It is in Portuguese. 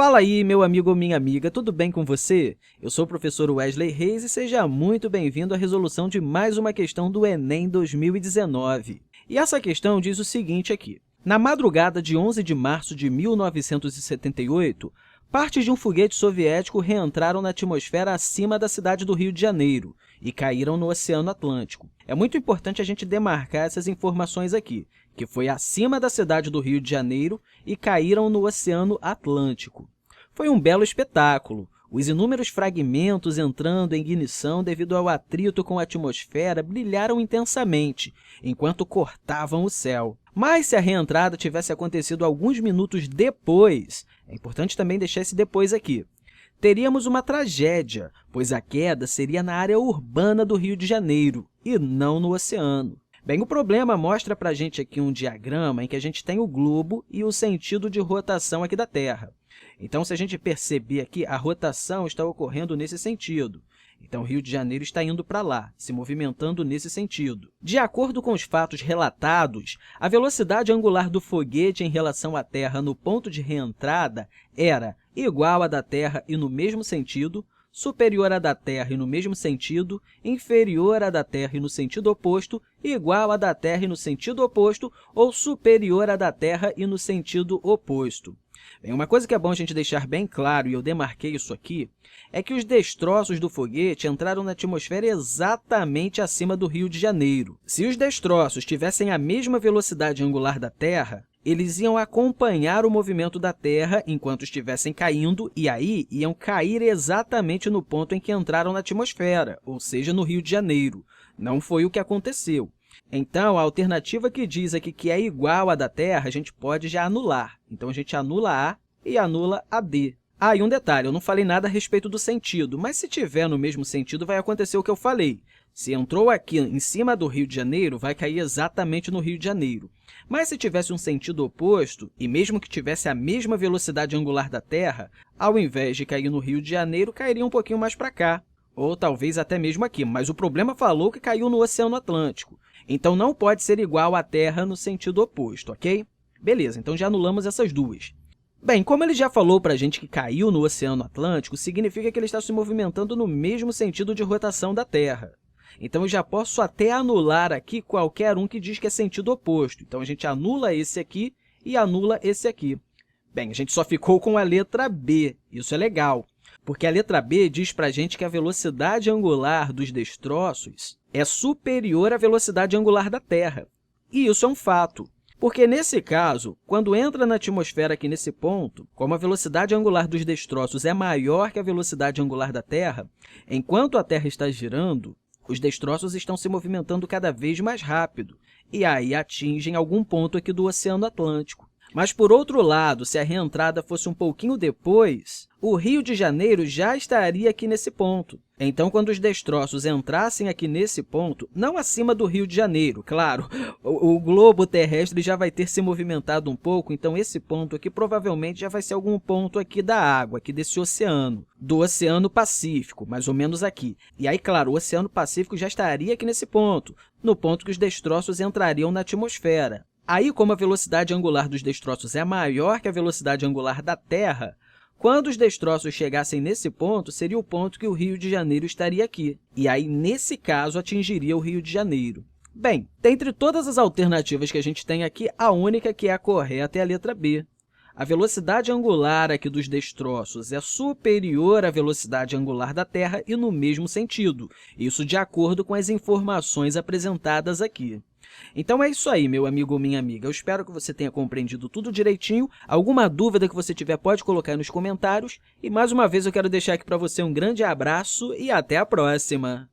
Fala aí, meu amigo ou minha amiga, tudo bem com você? Eu sou o professor Wesley Reis e seja muito bem-vindo à resolução de mais uma questão do Enem 2019. E essa questão diz o seguinte aqui. Na madrugada de 11 de março de 1978, partes de um foguete soviético reentraram na atmosfera acima da cidade do Rio de Janeiro e caíram no Oceano Atlântico. É muito importante a gente demarcar essas informações aqui, que foi acima da cidade do Rio de Janeiro e caíram no Oceano Atlântico. Foi um belo espetáculo. Os inúmeros fragmentos entrando em ignição devido ao atrito com a atmosfera brilharam intensamente, enquanto cortavam o céu. Mas se a reentrada tivesse acontecido alguns minutos depois, é importante também deixar esse depois aqui, teríamos uma tragédia, pois a queda seria na área urbana do Rio de Janeiro e não no oceano. Bem, o problema mostra para a gente aqui um diagrama em que a gente tem o globo e o sentido de rotação aqui da Terra. Então, se a gente perceber aqui, a rotação está ocorrendo nesse sentido. Então, o Rio de Janeiro está indo para lá, se movimentando nesse sentido. De acordo com os fatos relatados, a velocidade angular do foguete em relação à Terra no ponto de reentrada era igual à da Terra e no mesmo sentido, superior à da Terra e no mesmo sentido, inferior à da Terra e no sentido oposto, igual à da Terra e no sentido oposto, ou superior à da Terra e no sentido oposto. Bem, uma coisa que é bom a gente deixar bem claro, e eu demarquei isso aqui, é que os destroços do foguete entraram na atmosfera exatamente acima do Rio de Janeiro. Se os destroços tivessem a mesma velocidade angular da Terra, eles iam acompanhar o movimento da Terra enquanto estivessem caindo e aí iam cair exatamente no ponto em que entraram na atmosfera, ou seja, no Rio de Janeiro. Não foi o que aconteceu. Então, a alternativa que diz aqui que é igual à da Terra, a gente pode já anular. Então, a gente anula A e anula a D. Ah, e um detalhe, eu não falei nada a respeito do sentido, mas se tiver no mesmo sentido, vai acontecer o que eu falei. Se entrou aqui em cima do Rio de Janeiro, vai cair exatamente no Rio de Janeiro. Mas se tivesse um sentido oposto, e mesmo que tivesse a mesma velocidade angular da Terra, ao invés de cair no Rio de Janeiro, cairia um pouquinho mais para cá, ou talvez até mesmo aqui, mas o problema falou que caiu no Oceano Atlântico. Então, não pode ser igual à Terra no sentido oposto, ok? Beleza, então já anulamos essas duas. Bem, como ele já falou para a gente que caiu no Oceano Atlântico, significa que ele está se movimentando no mesmo sentido de rotação da Terra. Então, eu já posso até anular aqui qualquer um que diz que é sentido oposto. Então, a gente anula esse aqui e anula esse aqui. Bem, a gente só ficou com a letra B. Isso é legal, porque a letra B diz para a gente que a velocidade angular dos destroços é superior à velocidade angular da Terra. E isso é um fato, porque, nesse caso, quando entra na atmosfera aqui nesse ponto, como a velocidade angular dos destroços é maior que a velocidade angular da Terra, enquanto a Terra está girando, os destroços estão se movimentando cada vez mais rápido, e aí atingem algum ponto aqui do Oceano Atlântico. Mas, por outro lado, se a reentrada fosse um pouquinho depois, o Rio de Janeiro já estaria aqui nesse ponto. Então, quando os destroços entrassem aqui nesse ponto, não acima do Rio de Janeiro, claro, o globo terrestre já vai ter se movimentado um pouco, então esse ponto aqui provavelmente já vai ser algum ponto aqui da água, aqui desse oceano, do Oceano Pacífico, mais ou menos aqui. E aí, claro, o Oceano Pacífico já estaria aqui nesse ponto, no ponto que os destroços entrariam na atmosfera. Aí, como a velocidade angular dos destroços é maior que a velocidade angular da Terra, quando os destroços chegassem nesse ponto, seria o ponto que o Rio de Janeiro estaria aqui. E aí, nesse caso, atingiria o Rio de Janeiro. Bem, dentre todas as alternativas que a gente tem aqui, a única que é a correta é a letra B. A velocidade angular aqui dos destroços é superior à velocidade angular da Terra e no mesmo sentido. Isso de acordo com as informações apresentadas aqui. Então, é isso aí, meu amigo ou minha amiga. Eu espero que você tenha compreendido tudo direitinho. Alguma dúvida que você tiver, pode colocar aí nos comentários. E, mais uma vez, eu quero deixar aqui para você um grande abraço e até a próxima!